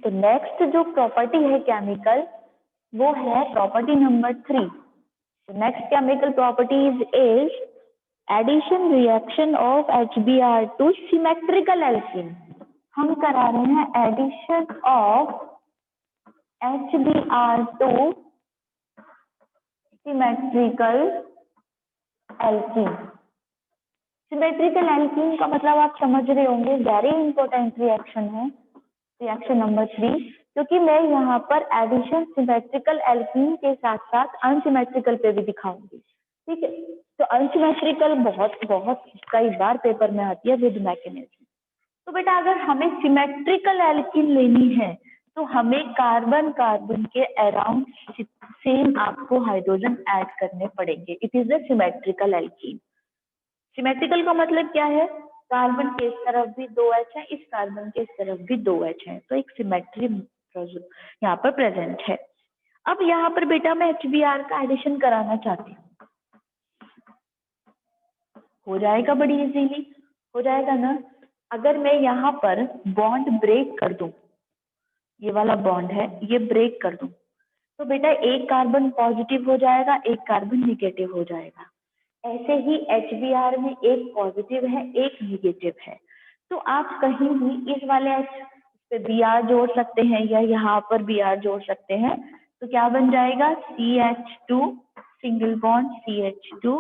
तो नेक्स्ट जो प्रॉपर्टी है केमिकल वो है property number 3. Next chemical properties is addition reaction of HBr to symmetrical alkene. हम करा रहे हैं addition of HBr to symmetrical alkene. Symmetrical alkene का मतलब आप समझ रहे होंगे, वेरी इंपॉर्टेंट रिएक्शन है, रिएक्शन नंबर 3, क्योंकि मैं यहाँ पर एडिशन सिमेट्रिकल एल्कीन के साथ साथ अनसिमेट्रिकल पे भी दिखाऊंगी. ठीक है, तो अनसिमेट्रिकल बहुत बहुत कई बार पेपर में आती है विद मैकेनिज्म. तो बेटा अगर हमें सिमेट्रिकल एल्कीन लेनी है तो हमें कार्बन कार्बन के अराउंड सेम आपको हाइड्रोजन ऐड करने पड़ेंगे. It is a symmetrical alkene. Symmetrical का मतलब क्या है, कार्बन के इस तरफ भी 2H है, इस कार्बन के इस तरफ भी 2H है, तो एक सिमेट्री यहाँ पर प्रेजेंट है. अब यहाँ पर बेटा मैं HBr का एडिशन कराना चाहती हूँ, हो जाएगा बड़ी इजीली, हो जाएगा ना. अगर मैं यहाँ पर बॉन्ड ब्रेक कर दूं, ये वाला बॉन्ड है ये ब्रेक कर दूं, तो बेटा एक कार्बन पॉजिटिव हो जाएगा, एक कार्बन निगेटिव हो जाएगा. ऐसे ही HBr में एक पॉजिटिव है एक निगेटिव है. तो आप कहीं भी इस वाले H पे Br जोड़ सकते हैं या यहाँ पर Br जोड़ सकते हैं, तो क्या बन जाएगा CH2 सिंगल बॉन्ड CH2,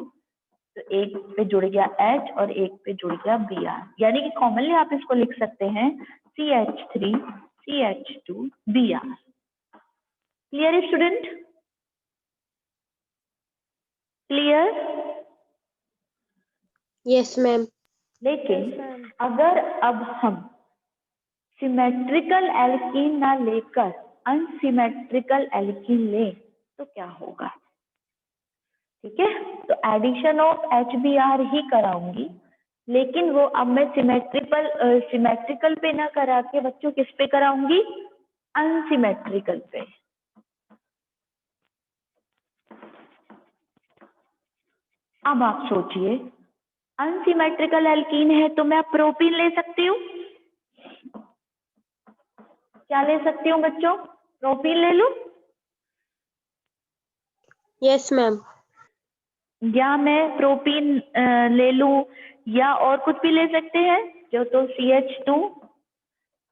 तो एक पे जुड़ गया H और एक पे जुड़ गया Br, यानी कि कॉमनली आप इसको लिख सकते हैं CH3 CH2 Br. Clear student, clear? Yes ma'am. लेकिन अगर अब हम सिमेट्रिकल एल्कीन ना लेकर अनसिमेट्रिकल एल्कीन लें तो क्या होगा? ठीक है, तो एडिशन ऑफ HBr ही कराऊंगी, लेकिन वो अब मैं सिमेट्रिकल पे ना करा के बच्चों किस पे कराऊंगी, अनसिमेट्रिकल पे. अब आप सोचिए, अनसिमेट्रिकल एल्कीन है तो मैं प्रोपीन ले सकती हूँ. क्या ले सकती हूँ बच्चों, प्रोपीन ले लूं? Yes ma'am. या मैं प्रोपीन ले लूं या और कुछ भी ले सकते हैं, जो तो CH2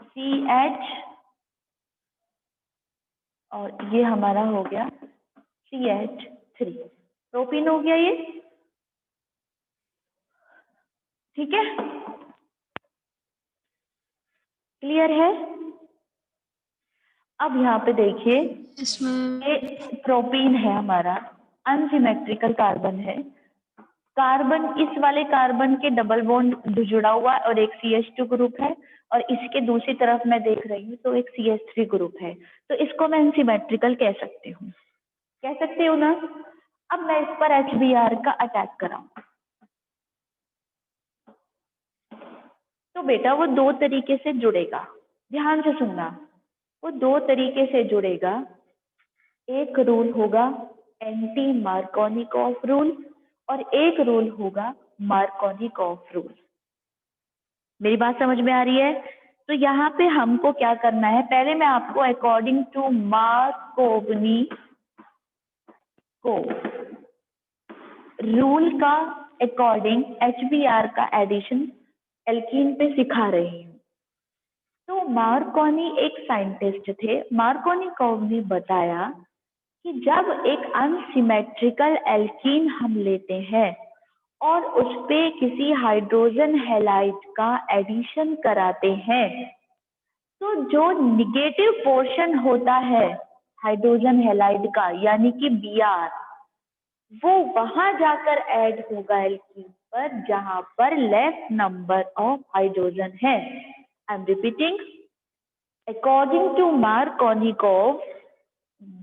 CH और ये हमारा हो गया CH3, प्रोपीन हो गया ये. ठीक है, क्लियर है? अब यहाँ पे देखिए, ये प्रोपीन है हमारा, अनसिमेट्रिकल कार्बन है. कार्बन इस वाले कार्बन के डबल बॉन्ड जुड़ा हुआ और एक CH2 ग्रुप है, और इसके दूसरी तरफ मैं देख रही हूँ तो एक CH3 ग्रुप है, तो इसको मैं अनसिमेट्रिकल कह सकती हूँ, कह सकती हूँ ना. अब मैं इस पर HBr का अटैक कराऊं तो बेटा वो दो तरीके से जुड़ेगा, ध्यान से सुनना, वो दो तरीके से जुड़ेगा. एक रूल होगा एंटी मार्कोनिकॉफ रूल और एक रूल होगा मार्कोनिकॉफ रूल. मेरी बात समझ में आ रही है? तो यहाँ पे हमको क्या करना है, पहले मैं आपको अकॉर्डिंग टू मार्कोनी को रूल का अकॉर्डिंग HBr का एडिशन एल्कीन पे सिखा रही हूँ. तो मार्कोनी एक साइंटिस्ट थे. मार्कोनिकॉफ ने बताया कि जब एक अनसिमेट्रिकल एल्कीन हम लेते हैं और उस पे किसी हाइड्रोजन हैलाइड का एडिशन कराते हैं, तो जो निगेटिव पोर्शन होता है हाइड्रोजन हैलाइड का यानी कि Br, वो वहां जाकर ऐड होगा एल्कीन पर जहां पर लेस नंबर ऑफ हाइड्रोजन है. I am repeating, according to Markovnikov,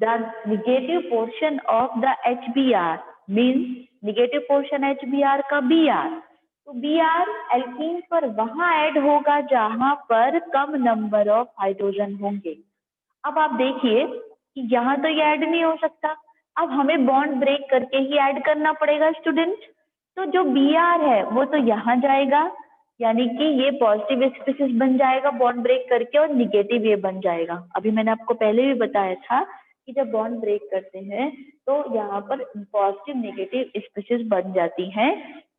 the negative portion of the HBr means negative portion HBr का Br, तो Br एल्कीन पर वहां ऐड होगा जहां पर कम नंबर ऑफ हाइड्रोजन होंगे. अब आप देखिए कि यहाँ तो ये ऐड नहीं हो सकता, अब हमें बॉन्ड ब्रेक करके ही ऐड करना पड़ेगा स्टूडेंट. तो जो Br है वो तो यहाँ जाएगा, यानी कि ये पॉजिटिव स्पीसीज बन जाएगा बॉन्ड ब्रेक करके और निगेटिव ये बन जाएगा। अभी मैंने आपको पहले भी बताया था कि जब बॉन्ड ब्रेक करते हैं तो यहाँ पर पॉजिटिव नेगेटिव स्पीसीज बन जाती हैं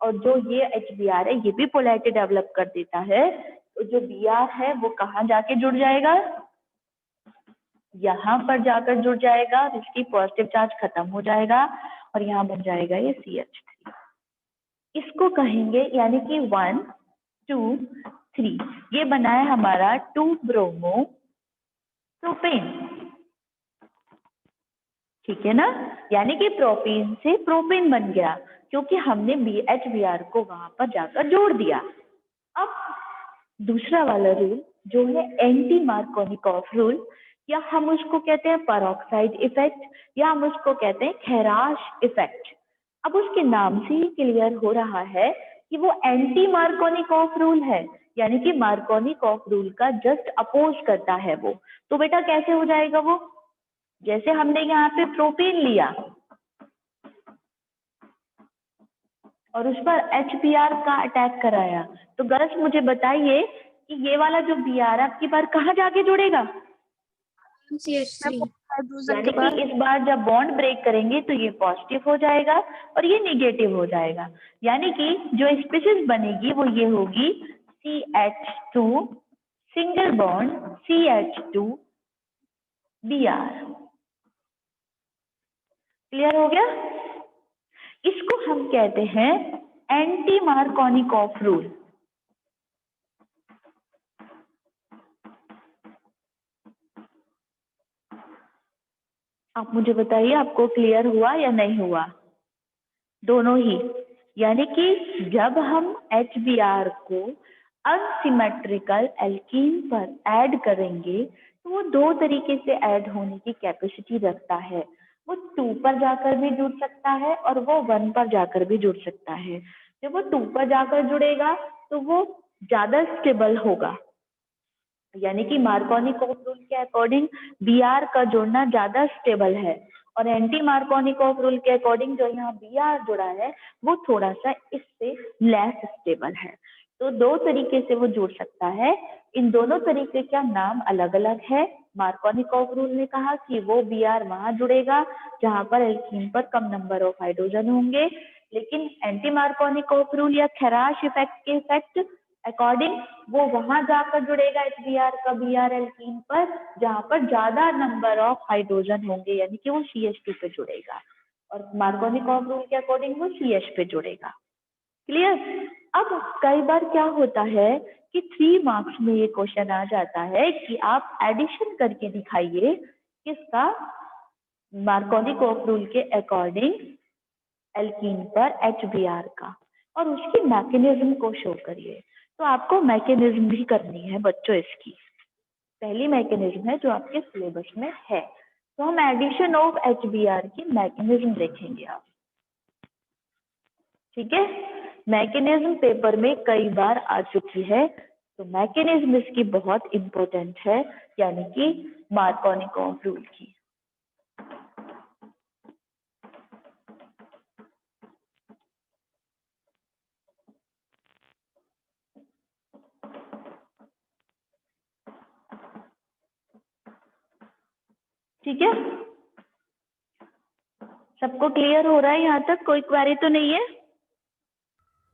और जो ये HBr है ये भी पोलैरिटी डेवलप कर देता है। तो जो Br है वो कहाँ जाके जुड़ जाएगा, यहाँ पर जाकर जुड़ जाएगा, इसकी पॉजिटिव चार्ज खत्म हो जाएगा और यहाँ बन जाएगा ये CH3। इसको कहेंगे यानी कि 1 2 3 ये बना है हमारा 2 ब्रोमो प्रोपेन, ठीक है ना। यानी कि प्रोपेन से प्रोपेन बन गया क्योंकि हमने HBr को वहां पर जाकर जोड़ दिया। अब दूसरा वाला रूल जो है एंटी मार्कोनिकॉफ रूल, या हम उसको कहते हैं पेरोक्साइड इफेक्ट, या हम उसको कहते हैं खेराश इफेक्ट। अब उसके नाम से ही क्लियर हो रहा है कि वो एंटी मार्कोनिकॉफ रूल है, यानी कि मार्कोनिकॉफ रूल का जस्ट अपोज करता है वो। तो बेटा कैसे हो जाएगा वो, जैसे हमने यहाँ पे प्रोपेन लिया और उस पर HBr का अटैक कराया, तो गर्ल्स मुझे बताइए कि ये वाला जो Br आपकी बार कहाँ जाके जुड़ेगा, CH3 यानी कि इस बार जब बॉन्ड ब्रेक करेंगे तो ये पॉजिटिव हो जाएगा और ये निगेटिव हो जाएगा। यानी कि जो स्पीशीज बनेगी वो ये होगी CH2 single bond CH2 Br। Clear हो गया। इसको हम कहते हैं एंटी मार्कोनिकॉफ रूल। आप मुझे बताइए आपको क्लियर हुआ या नहीं हुआ, दोनों ही। यानी कि जब हम HBr को अनसिमेट्रिकल एल्कीन पर ऐड करेंगे तो वो दो तरीके से ऐड होने की कैपेसिटी रखता है। वो 2 पर जाकर भी जुड़ सकता है और वो 1 पर जाकर भी जुड़ सकता है। जब वो 2 पर जाकर जुड़ेगा तो वो ज्यादा स्टेबल होगा, यानी कि मार्कोनिकॉफ रूल के अकॉर्डिंग Br का जुड़ना ज्यादा स्टेबल है और एंटी मार्कोनिकॉफ रूल के अकॉर्डिंग जो यहाँ Br जुड़ा है वो थोड़ा सा इससे लेस स्टेबल है। तो दो तरीके से वो जुड़ सकता है। इन दोनों तरीके का नाम अलग अलग है। मार्कोनिकॉफ रूल ने कहा कि वो Br वहां जुड़ेगा जहां पर एल्कीन पर कम नंबर ऑफ हाइड्रोजन होंगे, लेकिन एंटी मार्कोनिकॉफ रूल या खेराश इफेक्ट के इफेक्ट अकॉर्डिंग वो वहां जाकर जुड़ेगा HBr का Br एल्कीन पर जहां पर ज्यादा नंबर ऑफ हाइड्रोजन होंगे, यानी कि वो CH2 पे जुड़ेगा और मार्कोनिकॉफ रूल के अकॉर्डिंग वो CH पे जुड़ेगा। क्लियर। अब कई बार क्या होता है कि 3 मार्क्स में ये क्वेश्चन आ जाता है कि आप एडिशन करके दिखाइए किसका, मार्कोनिकॉफ रूल के अकॉर्डिंग एल्कीन पर HBr का, और उसकी मैकेनिज्म को शो करिए। तो आपको मैकेनिज्म भी करनी है बच्चों। इसकी पहली मैकेनिज्म है जो आपके सिलेबस में है, तो हम एडिशन ऑफ HBr की मैकेनिज्म देखेंगे आप, ठीक है। मैकेनिज्म पेपर में कई बार आ चुकी है, तो मैकेनिज्म इसकी बहुत इंपॉर्टेंट है, यानी कि मार्कोनिकॉफ रूल की। ठीक है, सबको क्लियर हो रहा है यहाँ तक, कोई क्वेरी तो नहीं है।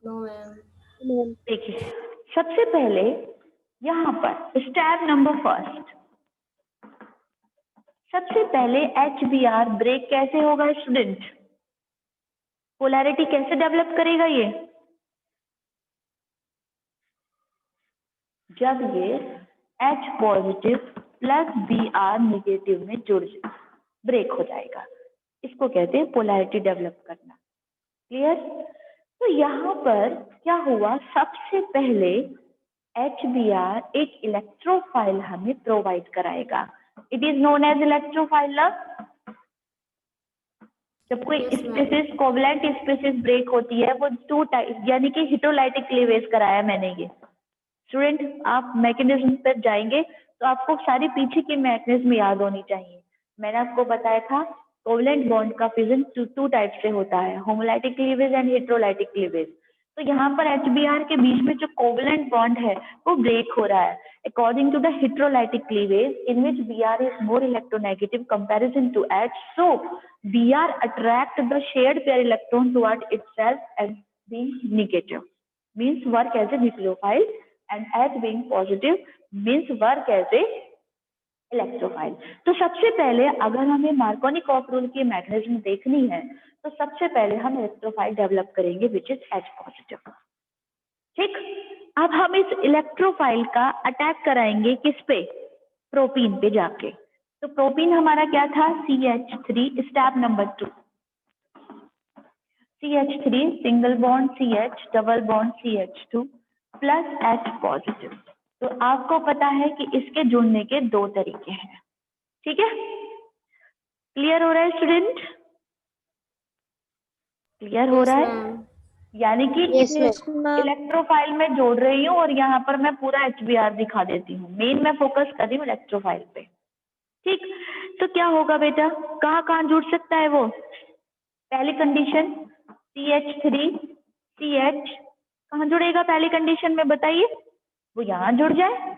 No ma'am. देखिए सबसे पहले यहाँ पर स्टेप नंबर फर्स्ट, सबसे पहले HBr ब्रेक कैसे होगा स्टूडेंट, पोलैरिटी कैसे डेवलप करेगा ये, जब ये H positive plus Br negative में जुड़ ब्रेक हो जाएगा, इसको कहते हैं पोलैरिटी डेवलप करना। क्लियर। तो यहाँ पर क्या हुआ, सबसे पहले HBr एक इलेक्ट्रोफाइल हमें प्रोवाइड कराएगा, it is known as electrophile. जब कोई स्पीसीज कोवलेंट स्पीसीज ब्रेक होती है वो 2 टाइप, यानी कि हिटोलाइटिक क्लीवेज कराया मैंने ये। स्टूडेंट आप मैकेनिज्म पर जाएंगे तो आपको सारी पीछे की मैकेनिज्म याद होनी चाहिए। मैंने आपको बताया था कोवलेंट बॉन्ड का फिजन 2 टाइप से होता है, होमोलाइटिक क्लीवेज एंड हेटेरोलाइटिक क्लीवेज। तो यहाँ पर HBr के बीच में जो कोवेलेंट बॉन्ड है वो ब्रेक हो रहा है according to the heterolytic cleavage in which Br is more electronegative comparison to H. So Br attract the shared pair electron toward itself as being negative, means work as a nucleophile, and H being positive means work as a electrophile. तो सबसे पहले अगर हमें मार्कोनी-कॉफ rule की mechanism देखनी है तो सबसे पहले हम इलेक्ट्रोफाइल डेवलप करेंगे विच इज H पॉजिटिव। ठीक, अब हम इस इलेक्ट्रोफाइल का अटैक कराएंगे किस पे? प्रोपीन पे जाके। तो प्रोपीन हमारा क्या था? CH3 step number 2, CH3 single bond CH double bond CH2 plus H positive. तो आपको पता है कि इसके जुड़ने के दो तरीके हैं। ठीक है, क्लियर हो रहा है स्टूडेंट? क्लियर हो रहा है? यानी कि इलेक्ट्रोफाइल में जोड़ रही हूँ और यहाँ पर मैं पूरा HBr दिखा देती हूँ। मेन मैं फोकस कर रही हूँ इलेक्ट्रोफाइल पे। ठीक, तो क्या होगा बेटा, कहाँ कहाँ जुड़ सकता है वो? पहली कंडीशन CH3 CH कहाँ जुड़ेगा पहली कंडीशन में बताइए? वो यहाँ जुड़ जाए,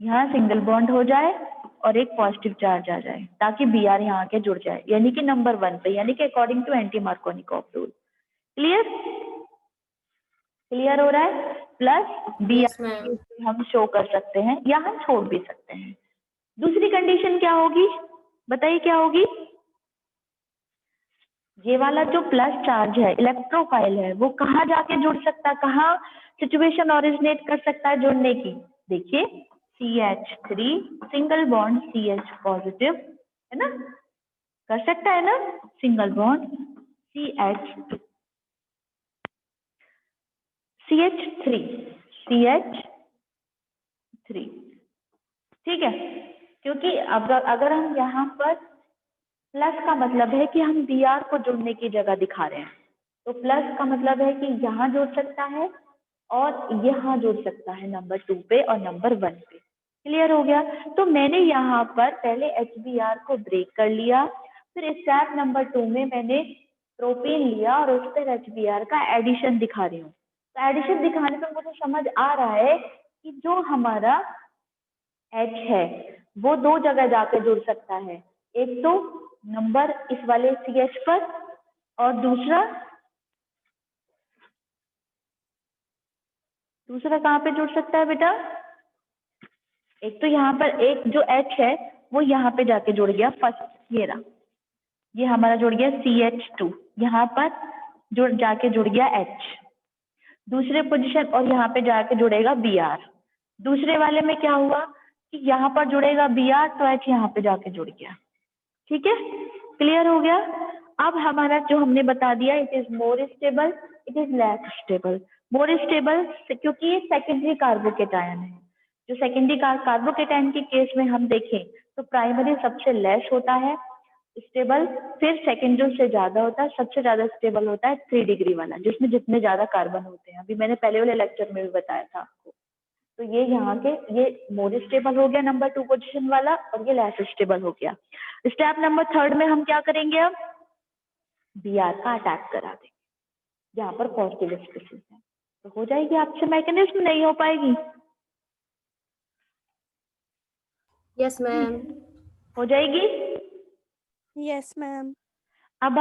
यहाँ सिंगल बॉन्ड हो जाए और एक पॉजिटिव चार्ज आ जाए ताकि Br यहाँ के जुड़ जाए, यानी कि नंबर 1 पे, यानी कि according to anti Markovnikov rule. Clear? Clear हो रहा है? प्लस Br हम शो कर सकते हैं या हम छोड़ भी सकते हैं। दूसरी कंडीशन क्या होगी बताइए, क्या होगी? ये वाला जो प्लस चार्ज है इलेक्ट्रोफाइल है वो कहाँ जाके जुड़ सकता है, कहाँ सिचुएशन ओरिजिनेट कर सकता है जुड़ने की? देखिए CH3 single bond CH positive है ना, कर सकता है ना, single bond CH2 CH3 CH3। ठीक है, क्योंकि अगर हम यहाँ पर प्लस का मतलब है कि हम Br को जुड़ने की जगह दिखा रहे हैं, तो प्लस का मतलब है कि यहाँ जुड़ सकता है और यहाँ जुड़ सकता है नंबर 2 पे और नंबर 1 पे। क्लियर हो गया? तो मैंने यहाँ पर पहले HBr को ब्रेक कर लिया, फिर स्टेप नंबर 2 में मैंने प्रोपीन लिया और उस पर HBr का एडिशन दिखा रही हूँ। तो एडिशन दिखाने पर मुझे समझ आ रहा है कि जो हमारा H है वो दो जगह जाकर जुड़ सकता है, एक तो नंबर इस वाले CH पर और दूसरा कहाँ पे जुड़ सकता है बेटा? एक तो यहाँ पर एक जो H है वो यहाँ पे जाके जुड़ गया, फर्स्ट ये रहा, ये हमारा जुड़ गया CH2, यहाँ पर जाके जुड़ गया H दूसरे पोजीशन और यहाँ पे जाके जुड़ेगा Br। दूसरे वाले में क्या हुआ कि यहाँ पर जुड़ेगा Br तो H यहाँ पे जाके जुड़ गया। ठीक है, क्लियर हो गया? अब हमारा जो हमने बता दिया, it is more stable, it is less stable. More stable क्योंकि ये सेकेंडरी कार्बोकेटायन है। जो सेकेंडरी कार्बोकेटायन के केस में हम देखें तो प्राइमरी सबसे लेस होता है स्टेबल, फिर सेकेंडरी से ज्यादा होता है, सबसे ज्यादा स्टेबल होता है 3 डिग्री वाला, जिसमें जितने ज्यादा कार्बन होते हैं। अभी मैंने पहले वाले लेक्चर में भी बताया था आपको। तो ये यहाँ के ये मोर स्टेबल हो गया नंबर 2 पोजीशन वाला और ये लेस स्टेबल हो गया। स्टेप नंबर 3 में हम क्या करेंगे? अब Br का अटैक करा देंगे जहाँ पर पॉजिटिव स्पीशीज है, तो हो जाएगी आपसे मैकेनिज्म, नहीं हो पाएगी? Yes ma'am. हो जाएगी? Yes ma'am. अब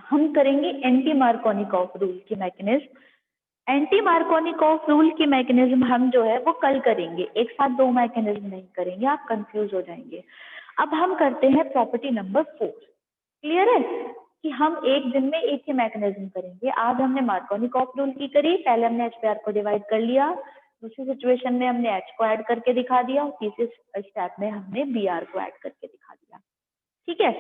हम करेंगे एंटी मार्कोनी-कॉफ रूल की मैकेनिज्म। एंटी मार्कोनी-कॉफ रूल की मैकेनिज्म हम जो है वो कल करेंगे, एक साथ दो मैकेनिज्म नहीं करेंगे, आप कंफ्यूज हो जाएंगे। अब हम करते हैं प्रॉपर्टी नंबर 4। क्लियर है कि हम एक दिन में एक ही मैकेनिज्म करेंगे। आज हमने मार्कोनी-कॉफ रूल की करी, पहले हमने HBr को डिवाइड कर लिया, दूसरी सिचुएशन में हमने H को ऐड करके दिखा दिया और तीसरे स्टेप में हमने Br को ऐड करके दिखा दिया। ठीक है,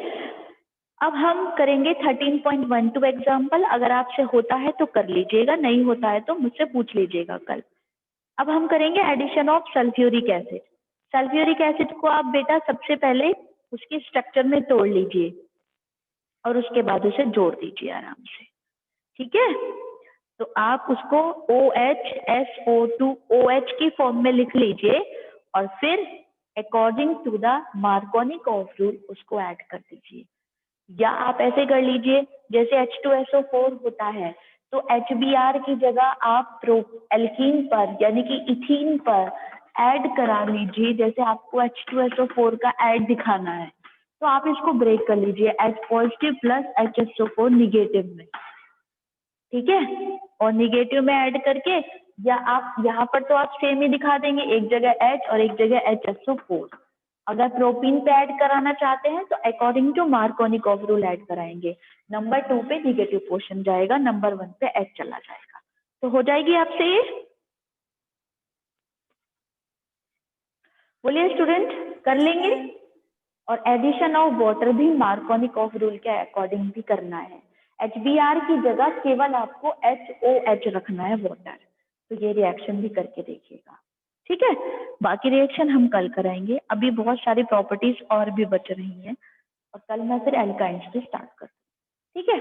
अब हम करेंगे 13.12 एग्जाम्पल। अगर आपसे होता है तो कर लीजिएगा, नहीं होता है तो मुझसे पूछ लीजिएगा कल। अब हम करेंगे addition of sulphuric acid. Sulphuric acid को आप बेटा सबसे पहले उसके स्ट्रक्चर में तोड़ लीजिए और उसके बाद उसे जोड़ दीजिए आराम से। ठीक है, तो आप उसको OHSO2 OH की फॉर्म में लिख लीजिए और फिर अकॉर्डिंग टू द मार्कोनी-कॉफ रूल उसको ऐड कर दीजिए। या आप ऐसे कर लीजिए जैसे H2SO4 होता है, तो HBr की जगह आप एल्कीन पर यानी कि इथीन पर ऐड करा लीजिए। जैसे आपको H2SO4 का ऐड दिखाना है तो आप इसको ब्रेक कर लीजिए H positive plus HSO4 negative में, ठीक है। और निगेटिव में ऐड करके, या आप यहाँ पर तो आप सेम ही दिखा देंगे, एक जगह H और एक जगह HSO4। अगर प्रोपीन पे ऐड कराना चाहते हैं तो according to Markovnikov rule add कराएंगे। नंबर 2 पे निगेटिव पोर्शन जाएगा, नंबर 1 पे H चला जाएगा। तो हो जाएगी आपसे ये, बोलिए स्टूडेंट, कर लेंगे। और एडिशन ऑफ वाटर भी मार्कोनिकॉफ रूल के अकॉर्डिंग भी करना है। HBr की जगह केवल आपको HOH रखना है वाटर। तो ये रिएक्शन भी करके देखिएगा, ठीक है। बाकी रिएक्शन हम कल कराएंगे, अभी बहुत सारी प्रॉपर्टीज और भी बच रही हैं और कल मैं फिर एल्काइंस से स्टार्ट करूँ, ठीक है।